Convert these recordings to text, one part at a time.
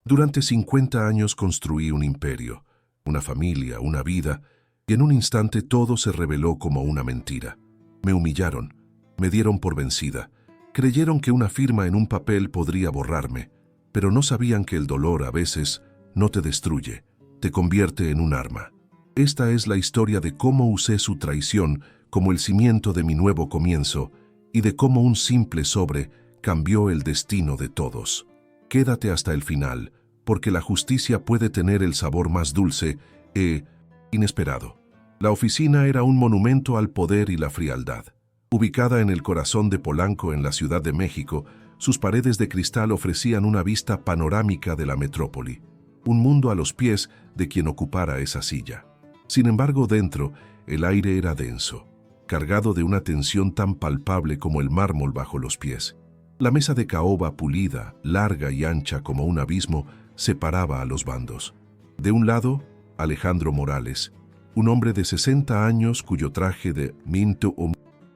Durante 50 años construí un imperio, una familia, una vida, y en un instante todo se reveló como una mentira. Me humillaron, me dieron por vencida, creyeron que una firma en un papel podría borrarme, pero no sabían que el dolor a veces no te destruye, te convierte en un arma. Esta es la historia de cómo usé su traición como el cimiento de mi nuevo comienzo y de cómo un simple sobre cambió el destino de todos. Quédate hasta el final, porque la justicia puede tener el sabor más dulce e inesperado. La oficina era un monumento al poder y la frialdad. Ubicada en el corazón de Polanco, en la Ciudad de México, sus paredes de cristal ofrecían una vista panorámica de la metrópoli, un mundo a los pies de quien ocupara esa silla. Sin embargo, dentro, el aire era denso, cargado de una tensión tan palpable como el mármol bajo los pies. La mesa de caoba pulida, larga y ancha como un abismo, separaba a los bandos. De un lado, Alejandro Morales, un hombre de 60 años cuyo traje de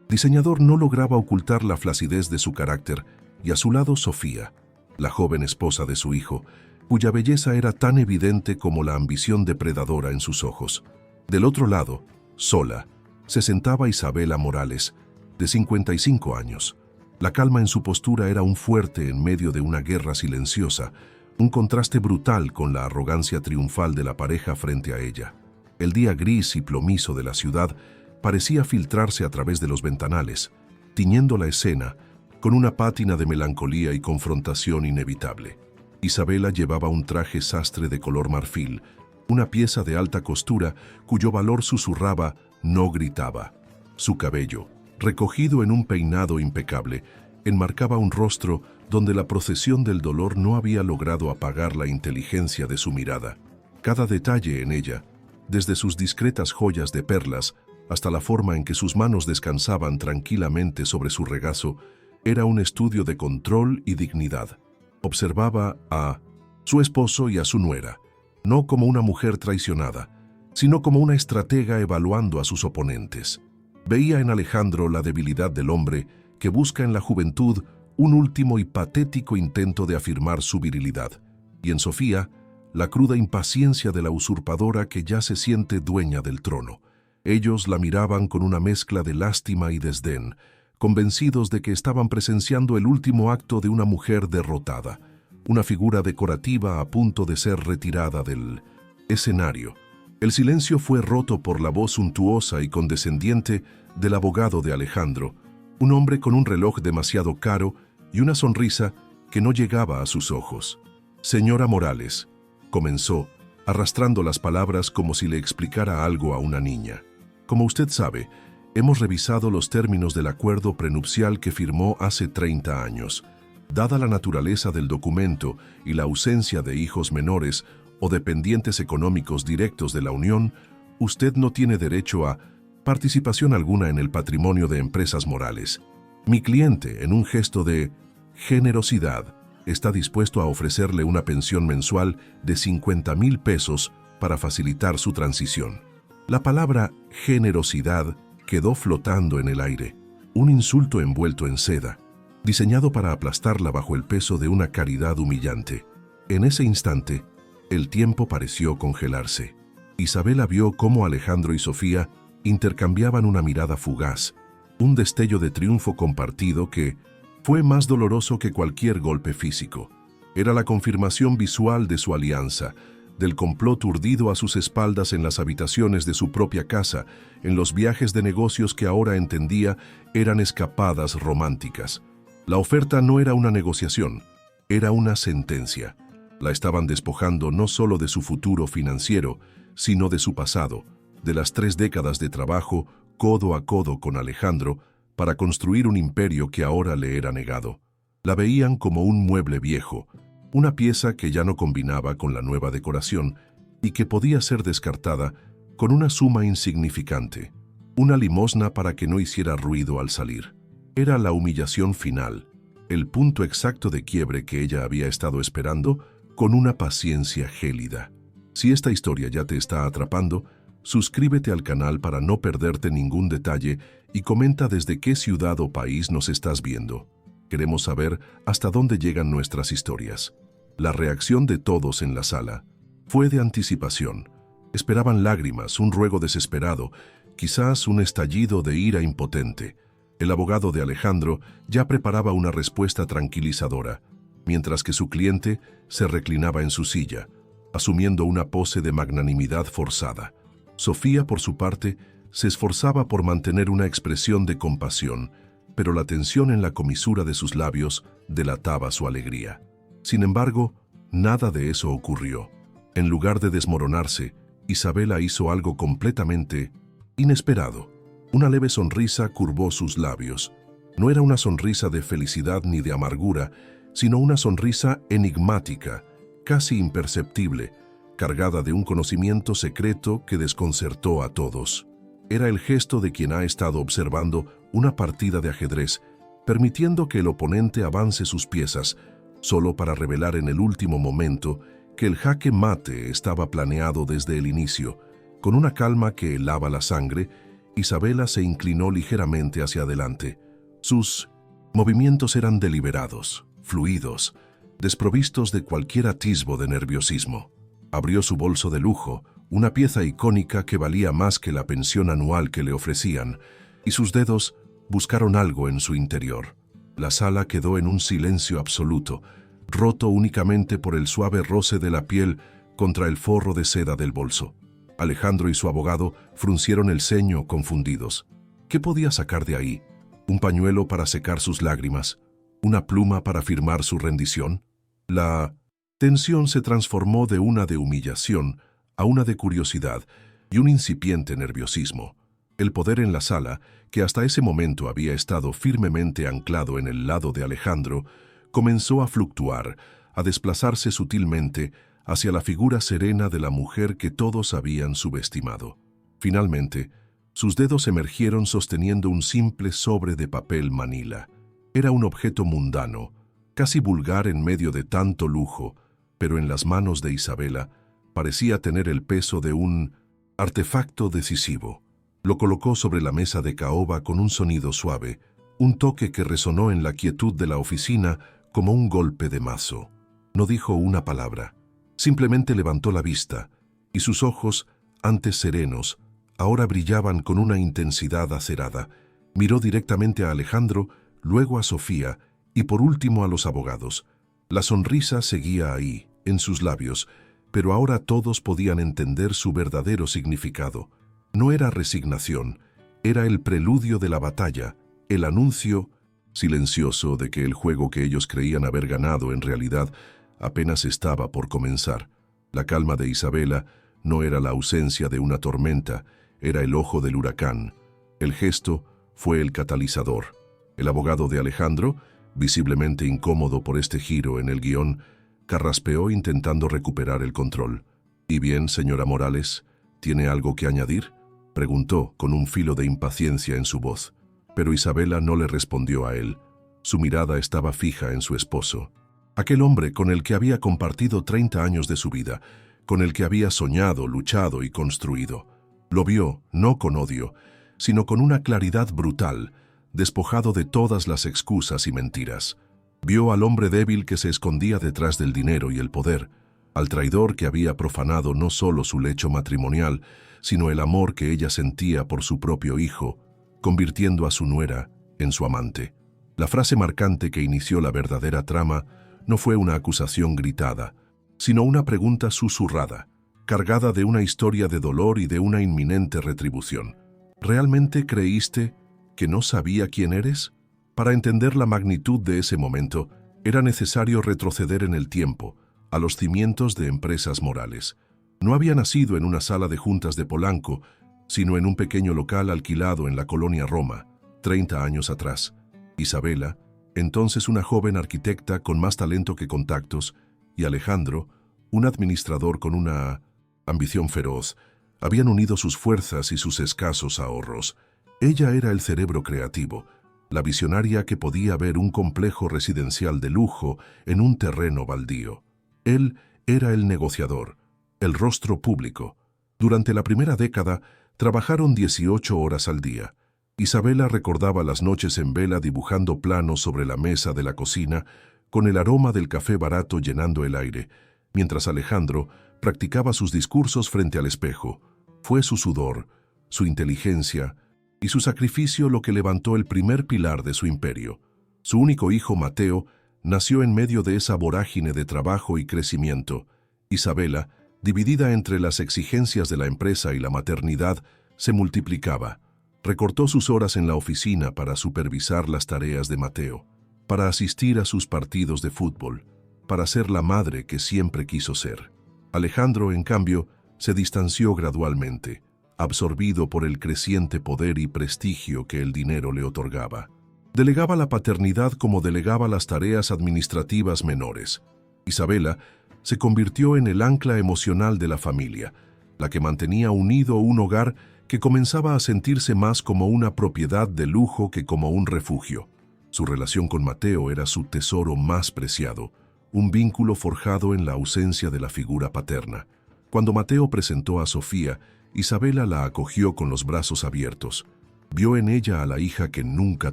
diseñador no lograba ocultar la flacidez de su carácter, y a su lado Sofía, la joven esposa de su hijo, cuya belleza era tan evidente como la ambición depredadora en sus ojos. Del otro lado, sola, se sentaba Isabela Morales, de 55 años. La calma en su postura era un fuerte en medio de una guerra silenciosa, un contraste brutal con la arrogancia triunfal de la pareja frente a ella. El día gris y plomizo de la ciudad parecía filtrarse a través de los ventanales, tiñendo la escena con una pátina de melancolía y confrontación inevitable. Isabela llevaba un traje sastre de color marfil, una pieza de alta costura cuyo valor susurraba, no gritaba. Su cabello, recogido en un peinado impecable, enmarcaba un rostro donde la procesión del dolor no había logrado apagar la inteligencia de su mirada. Cada detalle en ella, desde sus discretas joyas de perlas hasta la forma en que sus manos descansaban tranquilamente sobre su regazo, era un estudio de control y dignidad. Observaba a su esposo y a su nuera, no como una mujer traicionada, sino como una estratega evaluando a sus oponentes. Veía en Alejandro la debilidad del hombre que busca en la juventud un último y patético intento de afirmar su virilidad, y en Sofía, la cruda impaciencia de la usurpadora que ya se siente dueña del trono. Ellos la miraban con una mezcla de lástima y desdén, convencidos de que estaban presenciando el último acto de una mujer derrotada, una figura decorativa a punto de ser retirada del escenario. El silencio fue roto por la voz suntuosa y condescendiente del abogado de Alejandro, un hombre con un reloj demasiado caro y una sonrisa que no llegaba a sus ojos. «Señora Morales», comenzó, arrastrando las palabras como si le explicara algo a una niña. «Como usted sabe, hemos revisado los términos del acuerdo prenupcial que firmó hace 30 años. Dada la naturaleza del documento y la ausencia de hijos menores o dependientes económicos directos de la unión, usted no tiene derecho a participación alguna en el patrimonio de Empresas Morales. Mi cliente, en un gesto de generosidad, está dispuesto a ofrecerle una pensión mensual de 50,000 pesos para facilitar su transición». La palabra generosidad quedó flotando en el aire, un insulto envuelto en seda, diseñado para aplastarla bajo el peso de una caridad humillante. En ese instante, el tiempo pareció congelarse. Isabela vio cómo Alejandro y Sofía intercambiaban una mirada fugaz, un destello de triunfo compartido que fue más doloroso que cualquier golpe físico. Era la confirmación visual de su alianza, del complot urdido a sus espaldas en las habitaciones de su propia casa, en los viajes de negocios que ahora entendía eran escapadas románticas. La oferta no era una negociación, era una sentencia. La estaban despojando no solo de su futuro financiero, sino de su pasado, de las 3 décadas de trabajo codo a codo con Alejandro para construir un imperio que ahora le era negado. La veían como un mueble viejo, una pieza que ya no combinaba con la nueva decoración y que podía ser descartada con una suma insignificante, una limosna para que no hiciera ruido al salir. Era la humillación final, el punto exacto de quiebre que ella había estado esperando con una paciencia gélida. Si esta historia ya te está atrapando, suscríbete al canal para no perderte ningún detalle y comenta desde qué ciudad o país nos estás viendo. Queremos saber hasta dónde llegan nuestras historias. La reacción de todos en la sala fue de anticipación. Esperaban lágrimas, un ruego desesperado, quizás un estallido de ira impotente. El abogado de Alejandro ya preparaba una respuesta tranquilizadora, mientras que su cliente se reclinaba en su silla, asumiendo una pose de magnanimidad forzada. Sofía, por su parte, se esforzaba por mantener una expresión de compasión, pero la tensión en la comisura de sus labios delataba su alegría. Sin embargo, nada de eso ocurrió. En lugar de desmoronarse, Isabela hizo algo completamente inesperado. Una leve sonrisa curvó sus labios. No era una sonrisa de felicidad ni de amargura, sino una sonrisa enigmática, casi imperceptible, cargada de un conocimiento secreto que desconcertó a todos. Era el gesto de quien ha estado observando una partida de ajedrez, permitiendo que el oponente avance sus piezas, solo para revelar en el último momento que el jaque mate estaba planeado desde el inicio. Con una calma que helaba la sangre, Isabela se inclinó ligeramente hacia adelante. Sus movimientos eran deliberados, fluidos, desprovistos de cualquier atisbo de nerviosismo. Abrió su bolso de lujo, una pieza icónica que valía más que la pensión anual que le ofrecían, y sus dedos buscaron algo en su interior. La sala quedó en un silencio absoluto, roto únicamente por el suave roce de la piel contra el forro de seda del bolso. Alejandro y su abogado fruncieron el ceño confundidos. ¿Qué podía sacar de ahí? ¿Un pañuelo para secar sus lágrimas? ¿Una pluma para firmar su rendición? La tensión se transformó de una de humillación a una de curiosidad y un incipiente nerviosismo. El poder en la sala, que hasta ese momento había estado firmemente anclado en el lado de Alejandro, comenzó a fluctuar, a desplazarse sutilmente hacia la figura serena de la mujer que todos habían subestimado. Finalmente, sus dedos emergieron sosteniendo un simple sobre de papel manila. Era un objeto mundano, casi vulgar en medio de tanto lujo, pero en las manos de Isabela parecía tener el peso de un artefacto decisivo. Lo colocó sobre la mesa de caoba con un sonido suave, un toque que resonó en la quietud de la oficina como un golpe de mazo. No dijo una palabra, simplemente levantó la vista, y sus ojos, antes serenos, ahora brillaban con una intensidad acerada. Miró directamente a Alejandro, luego a Sofía y por último a los abogados. La sonrisa seguía ahí, en sus labios, pero ahora todos podían entender su verdadero significado. No era resignación, era el preludio de la batalla, el anuncio silencioso de que el juego que ellos creían haber ganado en realidad apenas estaba por comenzar. La calma de Isabela no era la ausencia de una tormenta, era el ojo del huracán. El gesto fue el catalizador. El abogado de Alejandro, visiblemente incómodo por este giro en el guión, carraspeó intentando recuperar el control. «¿Y bien, señora Morales, tiene algo que añadir?», preguntó con un filo de impaciencia en su voz. Pero Isabela no le respondió a él. Su mirada estaba fija en su esposo. Aquel hombre con el que había compartido 30 años de su vida, con el que había soñado, luchado y construido. Lo vio, no con odio, sino con una claridad brutal, despojado de todas las excusas y mentiras. Vio al hombre débil que se escondía detrás del dinero y el poder, al traidor que había profanado no solo su lecho matrimonial, sino el amor que ella sentía por su propio hijo, convirtiendo a su nuera en su amante. La frase marcante que inició la verdadera trama no fue una acusación gritada, sino una pregunta susurrada, cargada de una historia de dolor y de una inminente retribución. ¿Realmente creíste que no sabía quién eres? Para entender la magnitud de ese momento, era necesario retroceder en el tiempo, a los cimientos de Empresas Morales. No había nacido en una sala de juntas de Polanco, sino en un pequeño local alquilado en la colonia Roma, 30 años atrás. Isabela, entonces una joven arquitecta con más talento que contactos, y Alejandro, un administrador con una ambición feroz, habían unido sus fuerzas y sus escasos ahorros. Ella era el cerebro creativo, la visionaria que podía ver un complejo residencial de lujo en un terreno baldío. Él era el negociador, el rostro público. Durante la primera década, trabajaron 18 horas al día. Isabela recordaba las noches en vela dibujando planos sobre la mesa de la cocina, con el aroma del café barato llenando el aire, mientras Alejandro practicaba sus discursos frente al espejo. Fue su sudor, su inteligencia y su sacrificio lo que levantó el primer pilar de su imperio. Su único hijo, Mateo, nació en medio de esa vorágine de trabajo y crecimiento. Isabela, dividida entre las exigencias de la empresa y la maternidad, se multiplicaba. Recortó sus horas en la oficina para supervisar las tareas de Mateo, para asistir a sus partidos de fútbol, para ser la madre que siempre quiso ser. Alejandro, en cambio, se distanció gradualmente, absorbido por el creciente poder y prestigio que el dinero le otorgaba. Delegaba la paternidad como delegaba las tareas administrativas menores. Isabela se convirtió en el ancla emocional de la familia, la que mantenía unido un hogar que comenzaba a sentirse más como una propiedad de lujo que como un refugio. Su relación con Mateo era su tesoro más preciado, un vínculo forjado en la ausencia de la figura paterna. Cuando Mateo presentó a Sofía, Isabela la acogió con los brazos abiertos. Vio en ella a la hija que nunca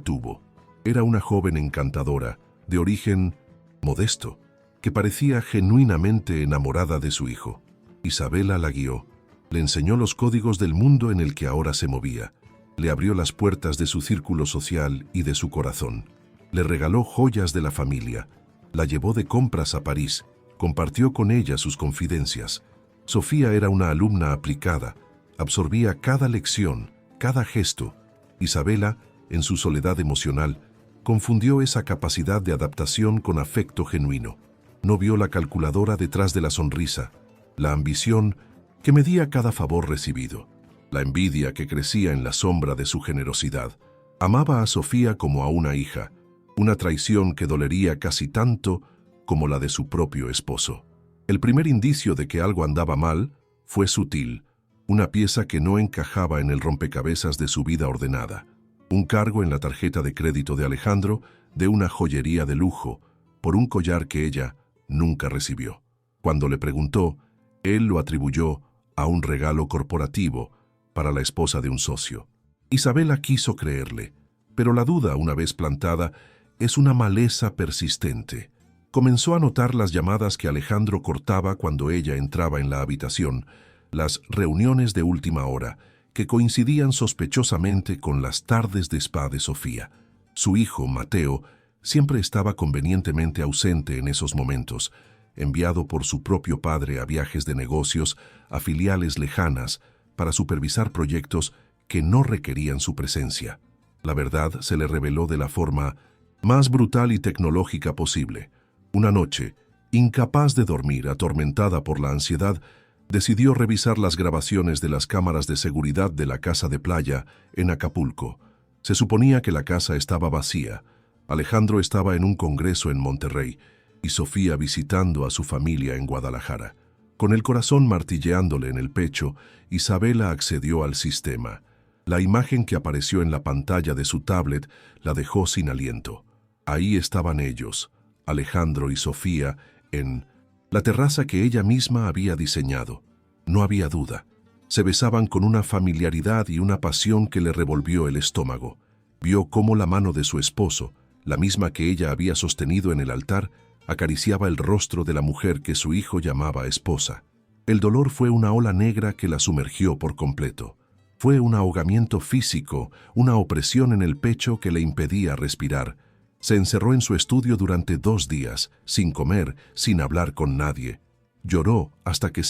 tuvo. Era una joven encantadora, de origen modesto, que parecía genuinamente enamorada de su hijo. Isabela la guió, le enseñó los códigos del mundo en el que ahora se movía, le abrió las puertas de su círculo social y de su corazón, le regaló joyas de la familia, la llevó de compras a París, compartió con ella sus confidencias. Sofía era una alumna aplicada, absorbía cada lección, cada gesto. Isabela, en su soledad emocional, confundió esa capacidad de adaptación con afecto genuino. No vio la calculadora detrás de la sonrisa, la ambición que medía cada favor recibido, la envidia que crecía en la sombra de su generosidad. Amaba a Sofía como a una hija, una traición que dolería casi tanto como la de su propio esposo. El primer indicio de que algo andaba mal fue sutil, una pieza que no encajaba en el rompecabezas de su vida ordenada. Un cargo en la tarjeta de crédito de Alejandro de una joyería de lujo por un collar que ella nunca recibió. Cuando le preguntó, él lo atribuyó a un regalo corporativo para la esposa de un socio. Isabela quiso creerle, pero la duda, una vez plantada, es una maleza persistente. Comenzó a notar las llamadas que Alejandro cortaba cuando ella entraba en la habitación, las reuniones de última hora, que coincidían sospechosamente con las tardes de spa de Sofía. Su hijo, Mateo, siempre estaba convenientemente ausente en esos momentos, enviado por su propio padre a viajes de negocios, a filiales lejanas, para supervisar proyectos que no requerían su presencia. La verdad se le reveló de la forma más brutal y tecnológica posible. Una noche, incapaz de dormir, atormentada por la ansiedad, decidió revisar las grabaciones de las cámaras de seguridad de la casa de playa en Acapulco. Se suponía que la casa estaba vacía. Alejandro estaba en un congreso en Monterrey y Sofía visitando a su familia en Guadalajara. Con el corazón martilleándole en el pecho, Isabela accedió al sistema. La imagen que apareció en la pantalla de su tablet la dejó sin aliento. Ahí estaban ellos, Alejandro y Sofía, en la terraza que ella misma había diseñado. No había duda. Se besaban con una familiaridad y una pasión que le revolvió el estómago. Vio cómo la mano de su esposo, la misma que ella había sostenido en el altar, acariciaba el rostro de la mujer que su hijo llamaba esposa. El dolor fue una ola negra que la sumergió por completo. Fue un ahogamiento físico, una opresión en el pecho que le impedía respirar. Se encerró en su estudio durante 2 días, sin comer, sin hablar con nadie. Lloró hasta que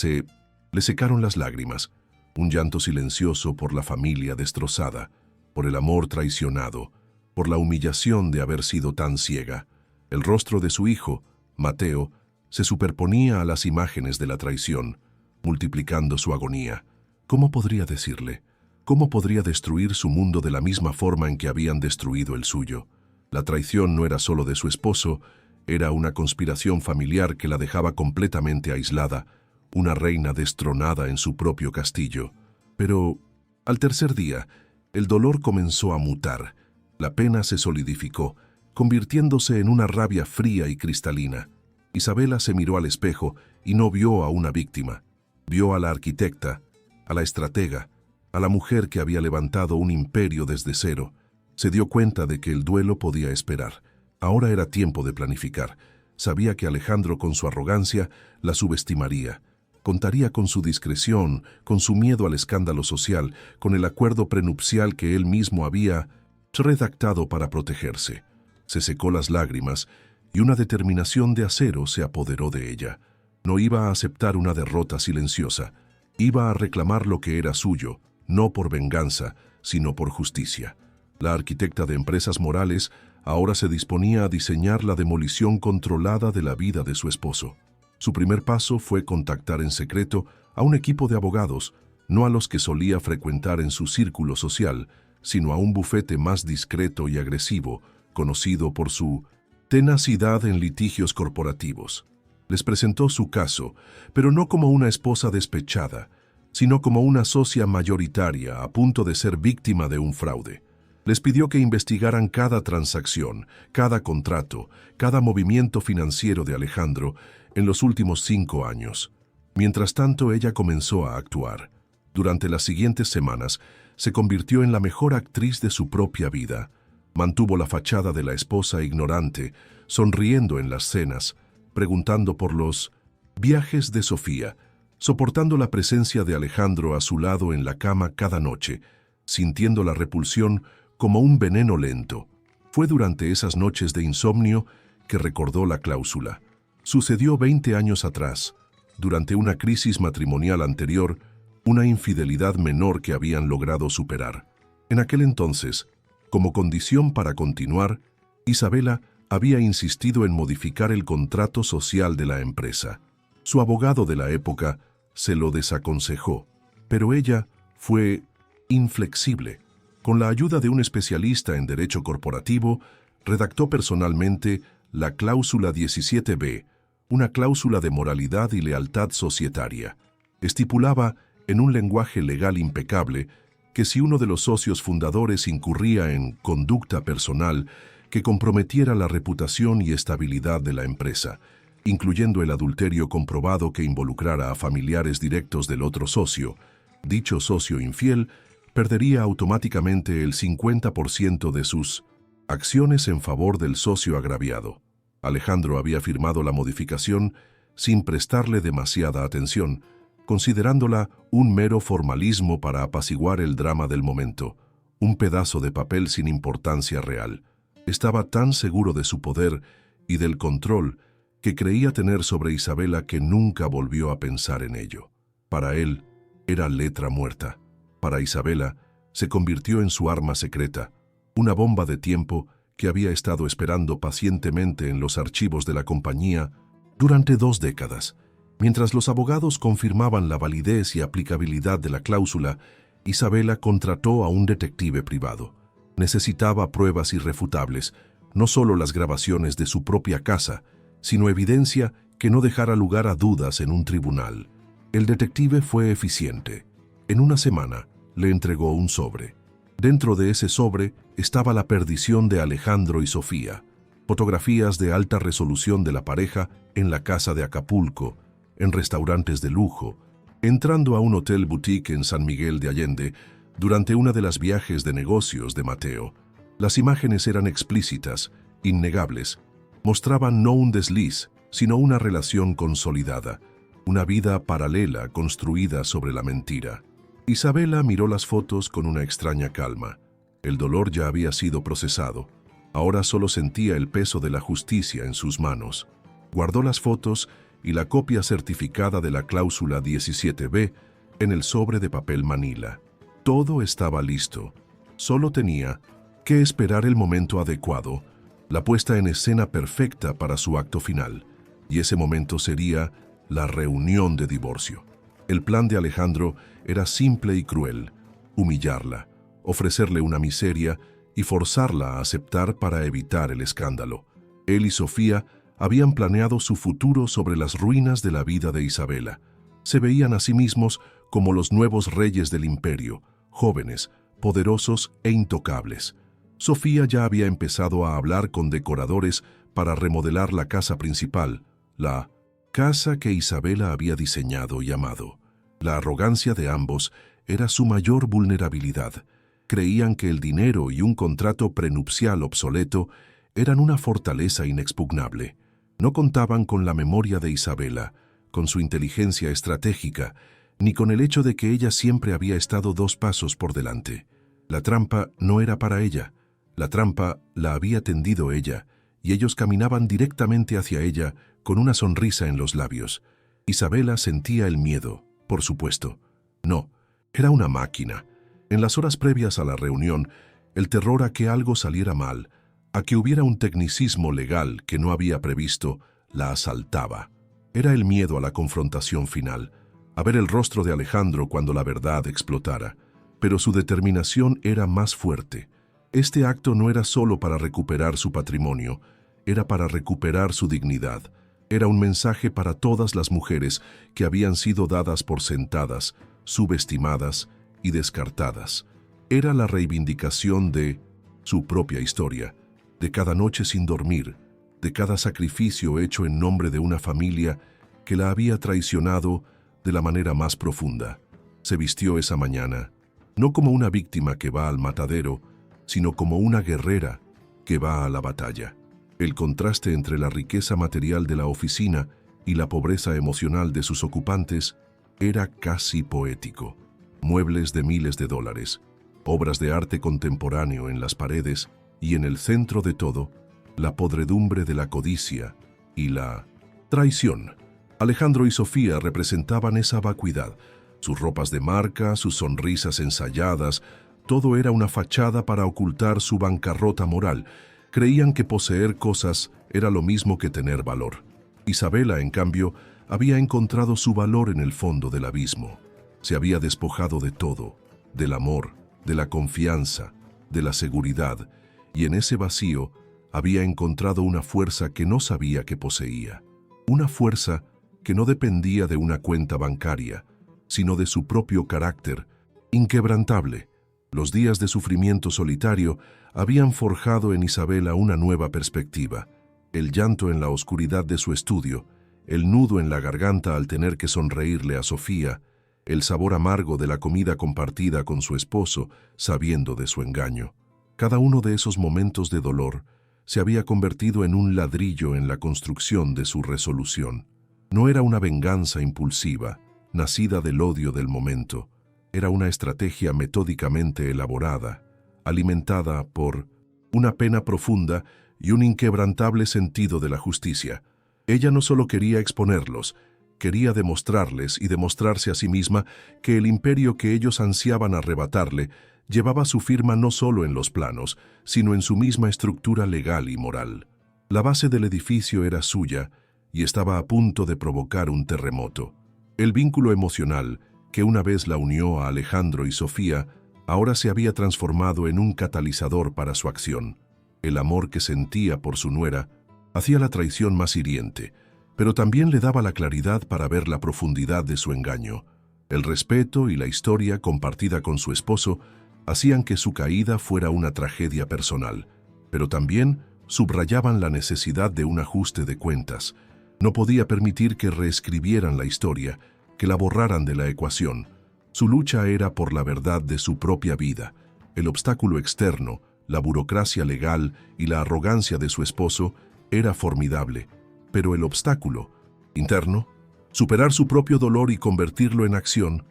le secaron las lágrimas. Un llanto silencioso por la familia destrozada, por el amor traicionado, por la humillación de haber sido tan ciega. El rostro de su hijo, Mateo, se superponía a las imágenes de la traición, multiplicando su agonía. ¿Cómo podría decirle? ¿Cómo podría destruir su mundo de la misma forma en que habían destruido el suyo? La traición no era solo de su esposo, era una conspiración familiar que la dejaba completamente aislada, una reina destronada en su propio castillo. Pero, al tercer día, el dolor comenzó a mutar. La pena se solidificó, convirtiéndose en una rabia fría y cristalina. Isabela se miró al espejo y no vio a una víctima. Vio a la arquitecta, a la estratega, a la mujer que había levantado un imperio desde cero. Se dio cuenta de que el duelo podía esperar. Ahora era tiempo de planificar, Sabía que Alejandro, con su arrogancia, la subestimaría. Contaría con su discreción, con su miedo al escándalo social, con el acuerdo prenupcial que él mismo había redactado para protegerse. Se secó las lágrimas y una determinación de acero se apoderó de ella. No iba a aceptar una derrota silenciosa. Iba a reclamar lo que era suyo, no por venganza, sino por justicia. La arquitecta de empresas morales ahora se disponía a diseñar la demolición controlada de la vida de su esposo. Su primer paso fue contactar en secreto a un equipo de abogados, no a los que solía frecuentar en su círculo social, sino a un bufete más discreto y agresivo, conocido por su tenacidad en litigios corporativos. Les presentó su caso, pero no como una esposa despechada, sino como una socia mayoritaria a punto de ser víctima de un fraude. Les pidió que investigaran cada transacción, cada contrato, cada movimiento financiero de Alejandro en los últimos 5 años. Mientras tanto, ella comenzó a actuar. Durante las siguientes semanas, se convirtió en la mejor actriz de su propia vida. Mantuvo la fachada de la esposa ignorante, sonriendo en las cenas, preguntando por los viajes de Sofía, soportando la presencia de Alejandro a su lado en la cama cada noche, sintiendo la repulsión como un veneno lento. Fue durante esas noches de insomnio que recordó la cláusula. Sucedió 20 años atrás, durante una crisis matrimonial anterior, una infidelidad menor que habían logrado superar. En aquel entonces, como condición para continuar, Isabela había insistido en modificar el contrato social de la empresa. Su abogado de la época se lo desaconsejó, pero ella fue inflexible. Con la ayuda de un especialista en derecho corporativo, redactó personalmente la cláusula 17b, una cláusula de moralidad y lealtad societaria. Estipulaba, en un lenguaje legal impecable, que si uno de los socios fundadores incurría en conducta personal que comprometiera la reputación y estabilidad de la empresa, incluyendo el adulterio comprobado que involucrara a familiares directos del otro socio, dicho socio infiel perdería automáticamente el 50% de sus acciones en favor del socio agraviado. Alejandro había firmado la modificación sin prestarle demasiada atención, considerándola un mero formalismo para apaciguar el drama del momento, un pedazo de papel sin importancia real. Estaba tan seguro de su poder y del control que creía tener sobre Isabela que nunca volvió a pensar en ello. Para él, era letra muerta. Para Isabela, se convirtió en su arma secreta, una bomba de tiempo que había estado esperando pacientemente en los archivos de la compañía durante 2 décadas. Mientras los abogados confirmaban la validez y aplicabilidad de la cláusula, Isabela contrató a un detective privado. Necesitaba pruebas irrefutables, no solo las grabaciones de su propia casa, sino evidencia que no dejara lugar a dudas en un tribunal. El detective fue eficiente. En una semana, le entregó un sobre. Dentro de ese sobre estaba la perdición de Alejandro y Sofía, fotografías de alta resolución de la pareja en la casa de Acapulco, en restaurantes de lujo, entrando a un hotel boutique en San Miguel de Allende durante una de las viajes de negocios de Mateo. Las imágenes eran explícitas, innegables. Mostraban no un desliz, sino una relación consolidada, una vida paralela construida sobre la mentira. Isabela miró las fotos con una extraña calma. El dolor ya había sido procesado. Ahora solo sentía el peso de la justicia en sus manos. Guardó las fotos y la copia certificada de la cláusula 17b en el sobre de papel manila. Todo estaba listo. Solo tenía que esperar el momento adecuado, la puesta en escena perfecta para su acto final. Y ese momento sería la reunión de divorcio. El plan de Alejandro era simple y cruel: humillarla, ofrecerle una miseria y forzarla a aceptar para evitar el escándalo. Él y Sofía habían planeado su futuro sobre las ruinas de la vida de Isabela. Se veían a sí mismos como los nuevos reyes del imperio, jóvenes, poderosos e intocables. Sofía ya había empezado a hablar con decoradores para remodelar la casa principal, la casa que Isabela había diseñado y amado. La arrogancia de ambos era su mayor vulnerabilidad. Creían que el dinero y un contrato prenupcial obsoleto eran una fortaleza inexpugnable. No contaban con la memoria de Isabela, con su inteligencia estratégica, ni con el hecho de que ella siempre había estado 2 pasos por delante. La trampa no era para ella, la trampa la había tendido ella, y ellos caminaban directamente hacia ella con una sonrisa en los labios. Isabela sentía el miedo, por supuesto. No, era una máquina. En las horas previas a la reunión, el terror a que algo saliera mal, a que hubiera un tecnicismo legal que no había previsto, la asaltaba. Era el miedo a la confrontación final, a ver el rostro de Alejandro cuando la verdad explotara. Pero su determinación era más fuerte. Este acto no era solo para recuperar su patrimonio, era para recuperar su dignidad. Era un mensaje para todas las mujeres que habían sido dadas por sentadas, subestimadas y descartadas. Era la reivindicación de su propia historia, de cada noche sin dormir, de cada sacrificio hecho en nombre de una familia que la había traicionado de la manera más profunda. Se vistió esa mañana, no como una víctima que va al matadero, sino como una guerrera que va a la batalla. El contraste entre la riqueza material de la oficina y la pobreza emocional de sus ocupantes era casi poético. Muebles de miles de dólares, obras de arte contemporáneo en las paredes y en el centro de todo, la podredumbre de la codicia y la traición. Alejandro y Sofía representaban esa vacuidad. Sus ropas de marca, sus sonrisas ensayadas, todo era una fachada para ocultar su bancarrota moral. Creían que poseer cosas era lo mismo que tener valor. Isabela, en cambio, había encontrado su valor en el fondo del abismo. Se había despojado de todo, del amor, de la confianza, de la seguridad, y en ese vacío había encontrado una fuerza que no sabía que poseía. Una fuerza que no dependía de una cuenta bancaria, sino de su propio carácter, inquebrantable. Los días de sufrimiento solitario habían forjado en Isabela una nueva perspectiva. El llanto en la oscuridad de su estudio, el nudo en la garganta al tener que sonreírle a Sofía, el sabor amargo de la comida compartida con su esposo, sabiendo de su engaño. Cada uno de esos momentos de dolor se había convertido en un ladrillo en la construcción de su resolución. No era una venganza impulsiva, nacida del odio del momento. Era una estrategia metódicamente elaborada, alimentada por una pena profunda y un inquebrantable sentido de la justicia. Ella no solo quería exponerlos, quería demostrarles y demostrarse a sí misma que el imperio que ellos ansiaban arrebatarle llevaba su firma no solo en los planos, sino en su misma estructura legal y moral. La base del edificio era suya y estaba a punto de provocar un terremoto. El vínculo emocional, que una vez la unió a Alejandro y Sofía, ahora se había transformado en un catalizador para su acción. El amor que sentía por su nuera hacía la traición más hiriente, pero también le daba la claridad para ver la profundidad de su engaño. El respeto y la historia compartida con su esposo hacían que su caída fuera una tragedia personal, pero también subrayaban la necesidad de un ajuste de cuentas. No podía permitir que reescribieran la historia, que la borraran de la ecuación. Su lucha era por la verdad de su propia vida. El obstáculo externo, la burocracia legal y la arrogancia de su esposo, era formidable. Pero el obstáculo interno, superar su propio dolor y convertirlo en acción,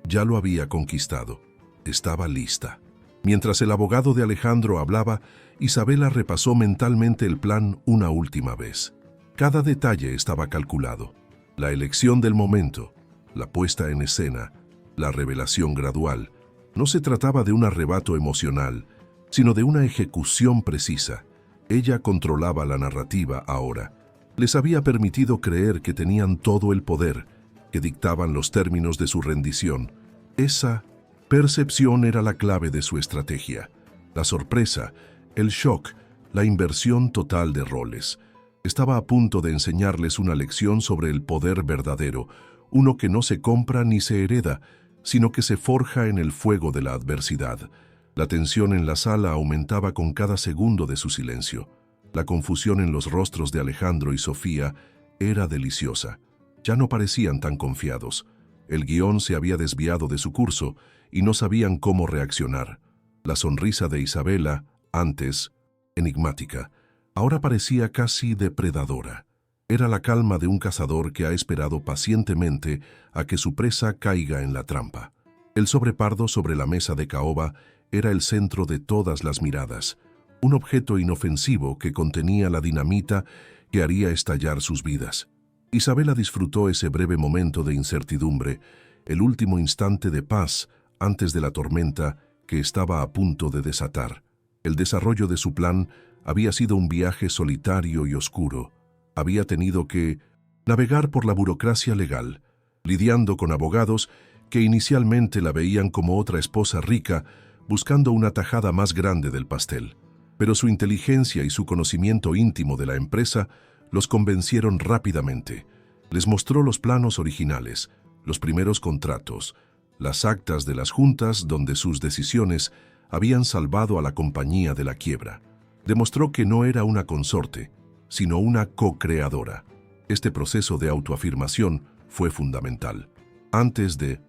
ya lo había conquistado. Estaba lista. Mientras el abogado de Alejandro hablaba, Isabela repasó mentalmente el plan una última vez. Cada detalle estaba calculado. La elección del momento, la puesta en escena, la revelación gradual. No se trataba de un arrebato emocional, sino de una ejecución precisa. Ella controlaba la narrativa ahora. Les había permitido creer que tenían todo el poder, que dictaban los términos de su rendición. Esa percepción era la clave de su estrategia. La sorpresa, el shock, la inversión total de roles. Estaba a punto de enseñarles una lección sobre el poder verdadero, uno que no se compra ni se hereda, sino que se forja en el fuego de la adversidad. La tensión en la sala aumentaba con cada segundo de su silencio. La confusión en los rostros de Alejandro y Sofía era deliciosa. Ya no parecían tan confiados. El guión se había desviado de su curso y no sabían cómo reaccionar. La sonrisa de Isabela, antes enigmática, ahora parecía casi depredadora. Era la calma de un cazador que ha esperado pacientemente a que su presa caiga en la trampa. El sobrepardo sobre la mesa de caoba era el centro de todas las miradas, un objeto inofensivo que contenía la dinamita que haría estallar sus vidas. Isabela disfrutó ese breve momento de incertidumbre, el último instante de paz antes de la tormenta que estaba a punto de desatar. El desarrollo de su plan había sido un viaje solitario y oscuro. Había tenido que navegar por la burocracia legal, lidiando con abogados que inicialmente la veían como otra esposa rica, buscando una tajada más grande del pastel. Pero su inteligencia y su conocimiento íntimo de la empresa los convencieron rápidamente. Les mostró los planos originales, los primeros contratos, las actas de las juntas donde sus decisiones habían salvado a la compañía de la quiebra. Demostró que no era una consorte, sino una co-creadora. Este proceso de autoafirmación fue fundamental. Antes de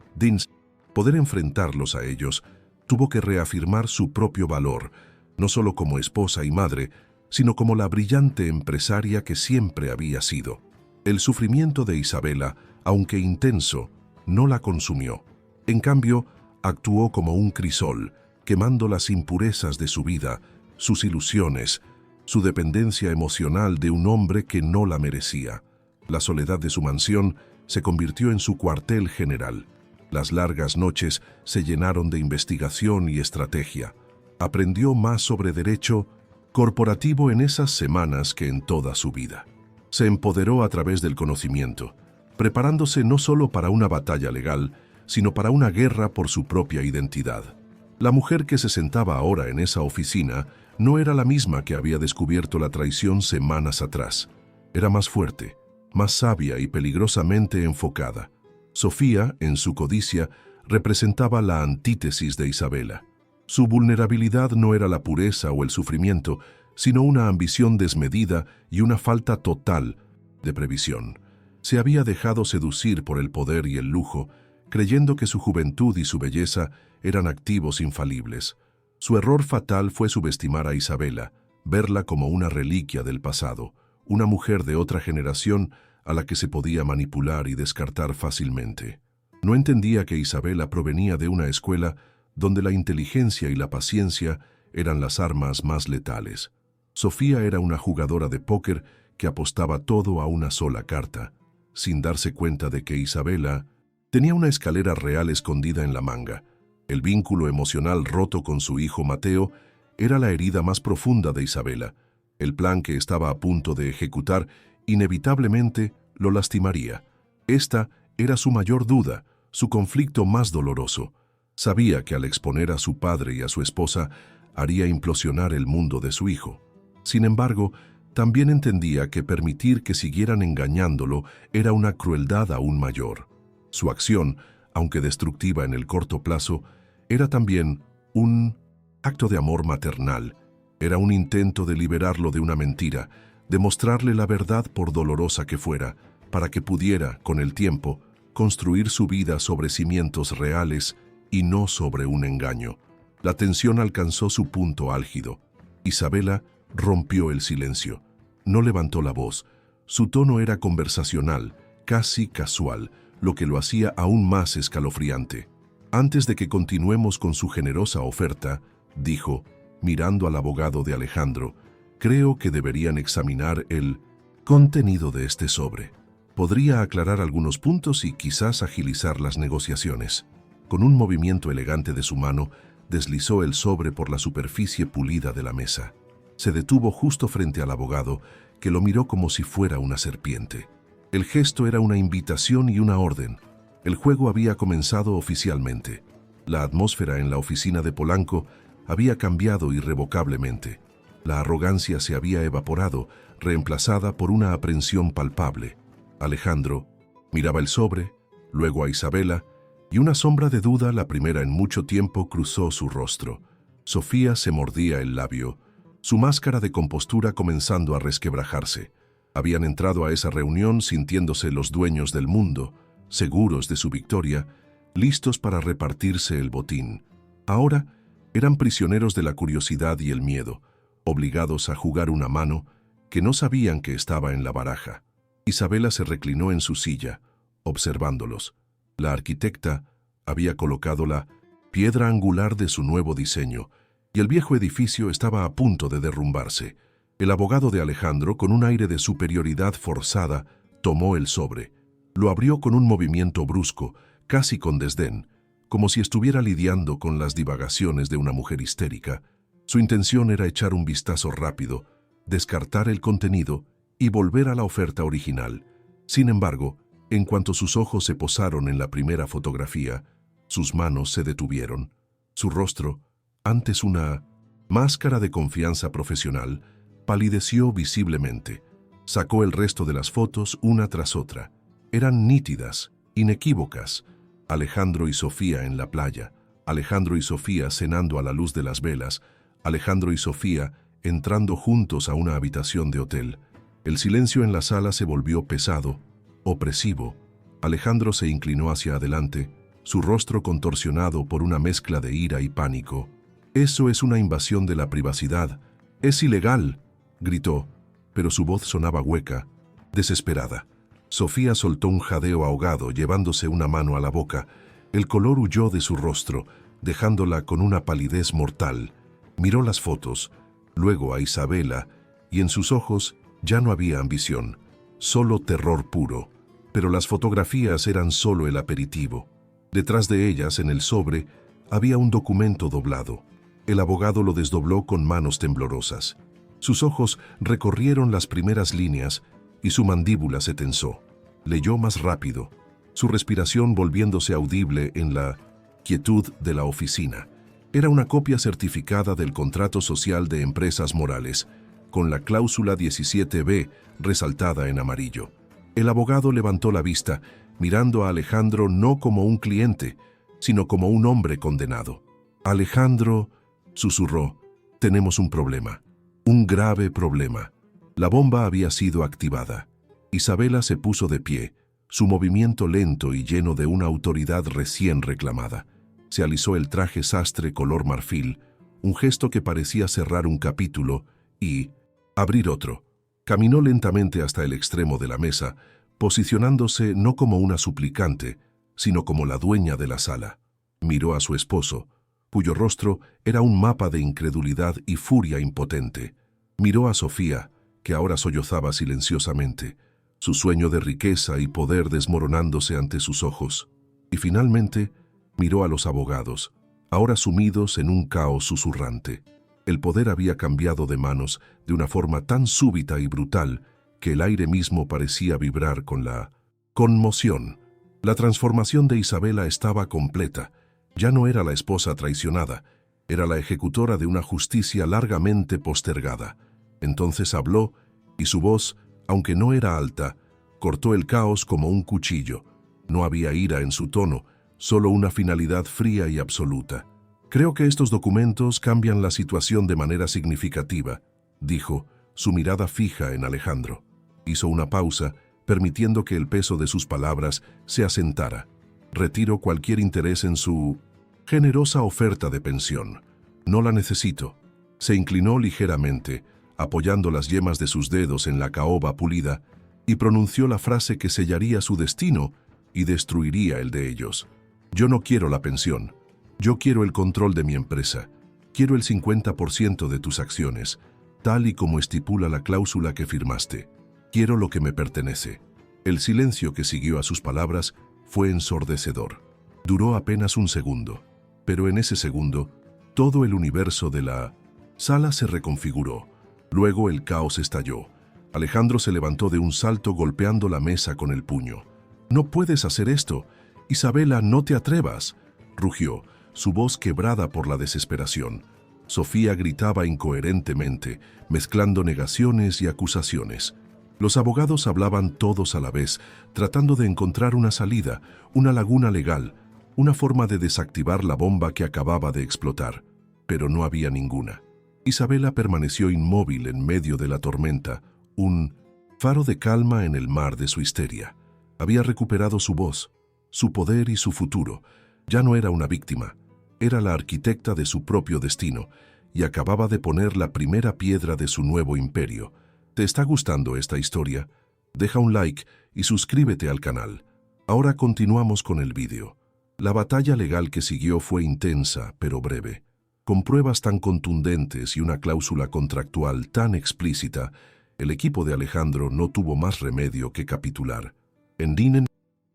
poder enfrentarlos a ellos, tuvo que reafirmar su propio valor, no solo como esposa y madre, sino como la brillante empresaria que siempre había sido. El sufrimiento de Isabela, aunque intenso, no la consumió. En cambio, actuó como un crisol, quemando las impurezas de su vida, sus ilusiones, su dependencia emocional de un hombre que no la merecía. La soledad de su mansión se convirtió en su cuartel general. Las largas noches se llenaron de investigación y estrategia. Aprendió más sobre derecho corporativo en esas semanas que en toda su vida. Se empoderó a través del conocimiento, preparándose no solo para una batalla legal, sino para una guerra por su propia identidad. La mujer que se sentaba ahora en esa oficina no era la misma que había descubierto la traición semanas atrás. Era más fuerte, más sabia y peligrosamente enfocada. Sofía, en su codicia, representaba la antítesis de Isabela. Su vulnerabilidad no era la pureza o el sufrimiento, sino una ambición desmedida y una falta total de previsión. Se había dejado seducir por el poder y el lujo, creyendo que su juventud y su belleza eran activos infalibles. Su error fatal fue subestimar a Isabela, verla como una reliquia del pasado, una mujer de otra generación a la que se podía manipular y descartar fácilmente. No entendía que Isabela provenía de una escuela donde la inteligencia y la paciencia eran las armas más letales. Sofía era una jugadora de póker que apostaba todo a una sola carta, sin darse cuenta de que Isabela tenía una escalera real escondida en la manga. El vínculo emocional roto con su hijo Mateo era la herida más profunda de Isabela. El plan que estaba a punto de ejecutar inevitablemente lo lastimaría. Esta era su mayor duda, su conflicto más doloroso. Sabía que al exponer a su padre y a su esposa haría implosionar el mundo de su hijo. Sin embargo, también entendía que permitir que siguieran engañándolo era una crueldad aún mayor. Su acción, aunque destructiva en el corto plazo, era también un acto de amor maternal. Era un intento de liberarlo de una mentira, de mostrarle la verdad por dolorosa que fuera, para que pudiera, con el tiempo, construir su vida sobre cimientos reales y no sobre un engaño. La tensión alcanzó su punto álgido. Isabela rompió el silencio. No levantó la voz. Su tono era conversacional, casi casual, lo que lo hacía aún más escalofriante. Antes de que continuemos con su generosa oferta, dijo, mirando al abogado de Alejandro, creo que deberían examinar el contenido de este sobre. Podría aclarar algunos puntos y quizás agilizar las negociaciones. Con un movimiento elegante de su mano, deslizó el sobre por la superficie pulida de la mesa. Se detuvo justo frente al abogado, que lo miró como si fuera una serpiente. El gesto era una invitación y una orden. El juego había comenzado oficialmente. La atmósfera en la oficina de Polanco había cambiado irrevocablemente. La arrogancia se había evaporado, reemplazada por una aprensión palpable. Alejandro miraba el sobre, luego a Isabela, y una sombra de duda, la primera en mucho tiempo, cruzó su rostro. Sofía se mordía el labio, su máscara de compostura comenzando a resquebrajarse. Habían entrado a esa reunión sintiéndose los dueños del mundo, seguros de su victoria, listos para repartirse el botín. Ahora eran prisioneros de la curiosidad y el miedo, obligados a jugar una mano que no sabían que estaba en la baraja. Isabela se reclinó en su silla, observándolos. La arquitecta había colocado la piedra angular de su nuevo diseño, y el viejo edificio estaba a punto de derrumbarse. El abogado de Alejandro, con un aire de superioridad forzada, tomó el sobre. Lo abrió con un movimiento brusco, casi con desdén, como si estuviera lidiando con las divagaciones de una mujer histérica. Su intención era echar un vistazo rápido, descartar el contenido y volver a la oferta original. Sin embargo, en cuanto sus ojos se posaron en la primera fotografía, sus manos se detuvieron. Su rostro, antes una máscara de confianza profesional, palideció visiblemente. Sacó el resto de las fotos una tras otra. Eran nítidas, inequívocas. Alejandro y Sofía en la playa, Alejandro y Sofía cenando a la luz de las velas, Alejandro y Sofía entrando juntos a una habitación de hotel. El silencio en la sala se volvió pesado, opresivo. Alejandro se inclinó hacia adelante, su rostro contorsionado por una mezcla de ira y pánico. «Eso es una invasión de la privacidad. Es ilegal», gritó, pero su voz sonaba hueca, desesperada. Sofía soltó un jadeo ahogado, llevándose una mano a la boca. El color huyó de su rostro, dejándola con una palidez mortal. Miró las fotos, luego a Isabela, y en sus ojos ya no había ambición, solo terror puro. Pero las fotografías eran solo el aperitivo. Detrás de ellas, en el sobre, había un documento doblado. El abogado lo desdobló con manos temblorosas. Sus ojos recorrieron las primeras líneas y su mandíbula se tensó. Leyó más rápido, su respiración volviéndose audible en la quietud de la oficina. Era una copia certificada del contrato social de empresas morales, con la cláusula 17b resaltada en amarillo. El abogado levantó la vista, mirando a Alejandro no como un cliente, sino como un hombre condenado. «Alejandro», susurró, «tenemos un problema, un grave problema». La bomba había sido activada. Isabela se puso de pie, su movimiento lento y lleno de una autoridad recién reclamada. Se alisó el traje sastre color marfil, un gesto que parecía cerrar un capítulo y abrir otro. Caminó lentamente hasta el extremo de la mesa, posicionándose no como una suplicante, sino como la dueña de la sala. Miró a su esposo, cuyo rostro era un mapa de incredulidad y furia impotente. Miró a Sofía, que ahora sollozaba silenciosamente, su sueño de riqueza y poder desmoronándose ante sus ojos. Y finalmente miró a los abogados, ahora sumidos en un caos susurrante. El poder había cambiado de manos de una forma tan súbita y brutal que el aire mismo parecía vibrar con la conmoción. La transformación de Isabela estaba completa. Ya no era la esposa traicionada, era la ejecutora de una justicia largamente postergada. Entonces habló, y su voz, aunque no era alta, cortó el caos como un cuchillo. No había ira en su tono, solo una finalidad fría y absoluta. «Creo que estos documentos cambian la situación de manera significativa», dijo, su mirada fija en Alejandro. Hizo una pausa, permitiendo que el peso de sus palabras se asentara. «Retiro cualquier interés en su generosa oferta de pensión. No la necesito». Se inclinó ligeramente, apoyando las yemas de sus dedos en la caoba pulida, y pronunció la frase que sellaría su destino y destruiría el de ellos. «Yo no quiero la pensión. Yo quiero el control de mi empresa. Quiero el 50% de tus acciones, tal y como estipula la cláusula que firmaste. Quiero lo que me pertenece». El silencio que siguió a sus palabras fue ensordecedor. Duró apenas un segundo, pero en ese segundo, todo el universo de la sala se reconfiguró. Luego el caos estalló. Alejandro se levantó de un salto golpeando la mesa con el puño. «No puedes hacer esto. Isabela, no te atrevas», rugió, su voz quebrada por la desesperación. Sofía gritaba incoherentemente, mezclando negaciones y acusaciones. Los abogados hablaban todos a la vez, tratando de encontrar una salida, una laguna legal, una forma de desactivar la bomba que acababa de explotar. Pero no había ninguna. Isabela permaneció inmóvil en medio de la tormenta, un faro de calma en el mar de su histeria. Había recuperado su voz, su poder y su futuro. Ya no era una víctima, era la arquitecta de su propio destino, y acababa de poner la primera piedra de su nuevo imperio. ¿Te está gustando esta historia? Deja un like y suscríbete al canal. Ahora continuamos con el vídeo. La batalla legal que siguió fue intensa, pero breve. Con pruebas tan contundentes y una cláusula contractual tan explícita, el equipo de Alejandro no tuvo más remedio que capitular. En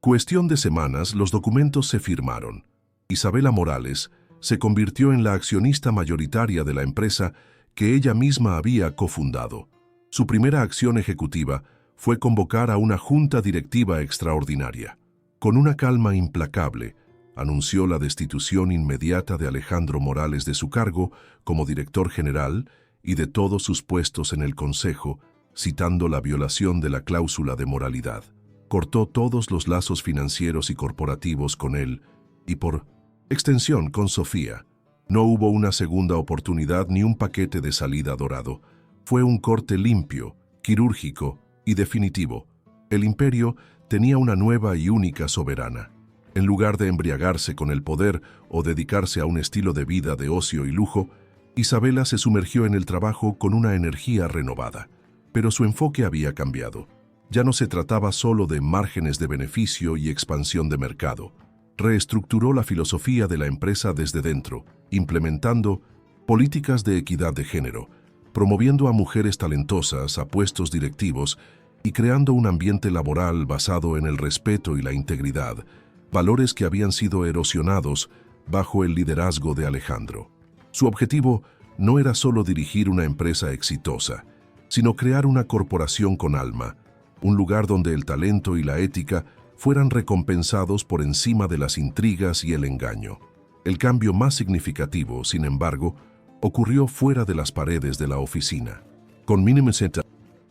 cuestión de semanas, los documentos se firmaron. Isabela Morales se convirtió en la accionista mayoritaria de la empresa que ella misma había cofundado. Su primera acción ejecutiva fue convocar a una junta directiva extraordinaria. Con una calma implacable, anunció la destitución inmediata de Alejandro Morales de su cargo como director general y de todos sus puestos en el Consejo, citando la violación de la cláusula de moralidad. Cortó todos los lazos financieros y corporativos con él y, por extensión, con Sofía. No hubo una segunda oportunidad ni un paquete de salida dorado. Fue un corte limpio, quirúrgico y definitivo. El imperio tenía una nueva y única soberana. En lugar de embriagarse con el poder o dedicarse a un estilo de vida de ocio y lujo, Isabela se sumergió en el trabajo con una energía renovada. Pero su enfoque había cambiado. Ya no se trataba solo de márgenes de beneficio y expansión de mercado. Reestructuró la filosofía de la empresa desde dentro, implementando políticas de equidad de género, promoviendo a mujeres talentosas a puestos directivos y creando un ambiente laboral basado en el respeto y la integridad, valores que habían sido erosionados bajo el liderazgo de Alejandro. Su objetivo no era solo dirigir una empresa exitosa, sino crear una corporación con alma, un lugar donde el talento y la ética fueran recompensados por encima de las intrigas y el engaño. El cambio más significativo, sin embargo, ocurrió fuera de las paredes de la oficina. Con Minimeseta,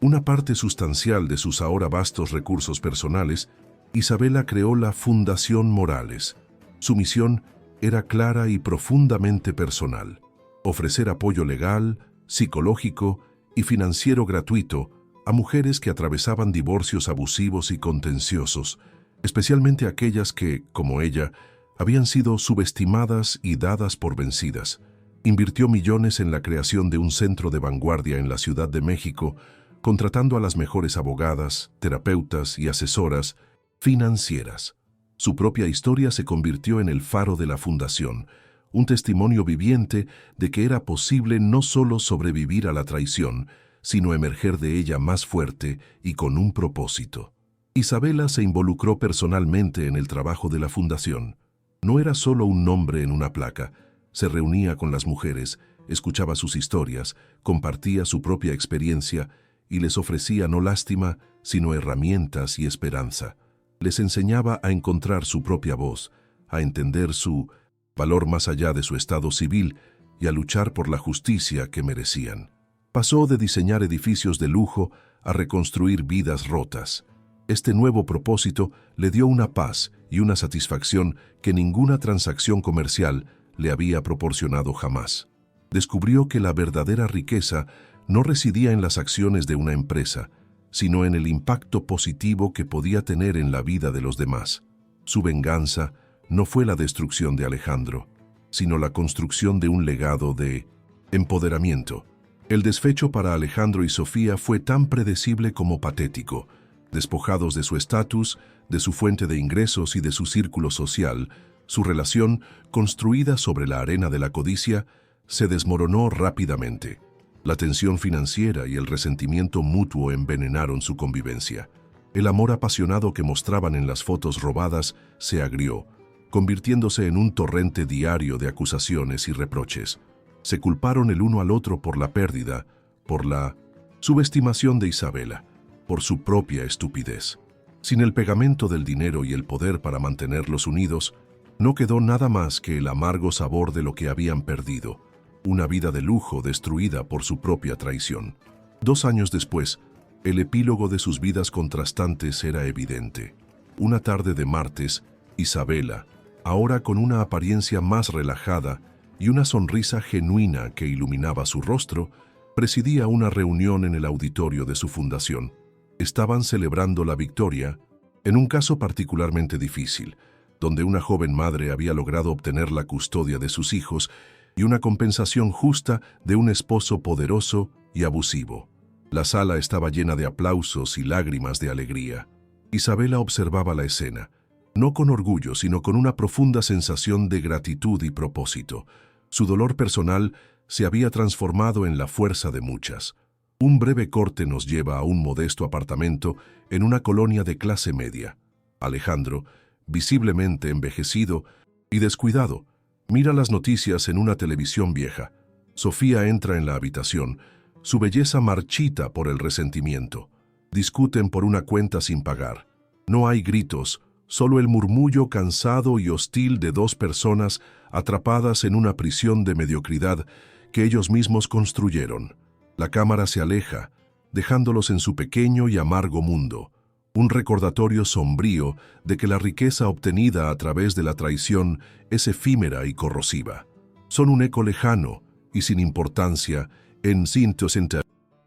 una parte sustancial de sus ahora vastos recursos personales, Isabela creó la Fundación Morales. Su misión era clara y profundamente personal: ofrecer apoyo legal, psicológico y financiero gratuito a mujeres que atravesaban divorcios abusivos y contenciosos, especialmente aquellas que, como ella, habían sido subestimadas y dadas por vencidas. Invirtió millones en la creación de un centro de vanguardia en la Ciudad de México, contratando a las mejores abogadas, terapeutas y asesoras financieras. Su propia historia se convirtió en el faro de la fundación, un testimonio viviente de que era posible no solo sobrevivir a la traición, sino emerger de ella más fuerte y con un propósito. Isabela se involucró personalmente en el trabajo de la fundación. No era solo un nombre en una placa. Se reunía con las mujeres, escuchaba sus historias, compartía su propia experiencia y les ofrecía no lástima, sino herramientas y esperanza. Les enseñaba a encontrar su propia voz, a entender su valor más allá de su estado civil y a luchar por la justicia que merecían. Pasó de diseñar edificios de lujo a reconstruir vidas rotas. Este nuevo propósito le dio una paz y una satisfacción que ninguna transacción comercial le había proporcionado jamás. Descubrió que la verdadera riqueza no residía en las acciones de una empresa, sino en el impacto positivo que podía tener en la vida de los demás. Su venganza no fue la destrucción de Alejandro, sino la construcción de un legado de empoderamiento. El desfecho para Alejandro y Sofía fue tan predecible como patético. Despojados de su estatus, de su fuente de ingresos y de su círculo social, su relación, construida sobre la arena de la codicia, se desmoronó rápidamente. La tensión financiera y el resentimiento mutuo envenenaron su convivencia. El amor apasionado que mostraban en las fotos robadas se agrió, convirtiéndose en un torrente diario de acusaciones y reproches. Se culparon el uno al otro por la pérdida, por la subestimación de Isabela, por su propia estupidez. Sin el pegamento del dinero y el poder para mantenerlos unidos, no quedó nada más que el amargo sabor de lo que habían perdido, una vida de lujo destruida por su propia traición. 2 años después, el epílogo de sus vidas contrastantes era evidente. Una tarde de martes, Isabela, ahora con una apariencia más relajada y una sonrisa genuina que iluminaba su rostro, presidía una reunión en el auditorio de su fundación. Estaban celebrando la victoria en un caso particularmente difícil, donde una joven madre había logrado obtener la custodia de sus hijos y una compensación justa de un esposo poderoso y abusivo. La sala estaba llena de aplausos y lágrimas de alegría. Isabela observaba la escena, no con orgullo, sino con una profunda sensación de gratitud y propósito. Su dolor personal se había transformado en la fuerza de muchas. Un breve corte nos lleva a un modesto apartamento en una colonia de clase media. Alejandro, visiblemente envejecido y descuidado, mira las noticias en una televisión vieja. Sofía entra en la habitación, su belleza marchita por el resentimiento. Discuten por una cuenta sin pagar. No hay gritos, solo el murmullo cansado y hostil de dos personas atrapadas en una prisión de mediocridad que ellos mismos construyeron. La cámara se aleja, dejándolos en su pequeño y amargo mundo, un recordatorio sombrío de que la riqueza obtenida a través de la traición es efímera y corrosiva. Son un eco lejano y sin importancia en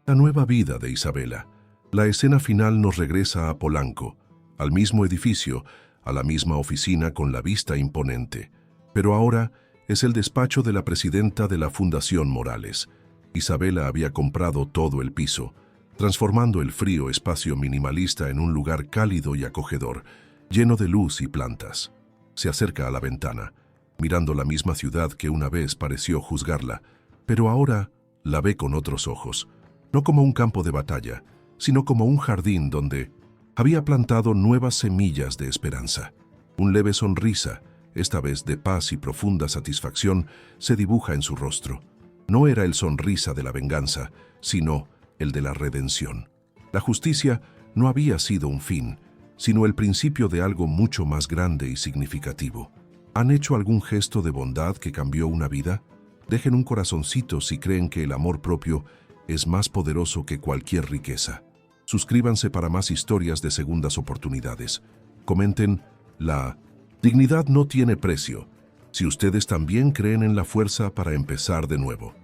la nueva vida de Isabela. La escena final nos regresa a Polanco, al mismo edificio, a la misma oficina con la vista imponente. Pero ahora es el despacho de la presidenta de la Fundación Morales. Isabela había comprado todo el piso, transformando el frío espacio minimalista en un lugar cálido y acogedor, lleno de luz y plantas. Se acerca a la ventana, mirando la misma ciudad que una vez pareció juzgarla, pero ahora la ve con otros ojos, no como un campo de batalla, sino como un jardín donde había plantado nuevas semillas de esperanza. Un leve sonrisa, esta vez de paz y profunda satisfacción, se dibuja en su rostro. No era el sonrisa de la venganza, sino el de la redención. La justicia no había sido un fin, sino el principio de algo mucho más grande y significativo. ¿Han hecho algún gesto de bondad que cambió una vida? Dejen un corazoncito si creen que el amor propio es más poderoso que cualquier riqueza. Suscríbanse para más historias de segundas oportunidades. Comenten, la dignidad no tiene precio. Si ustedes también creen en la fuerza para empezar de nuevo.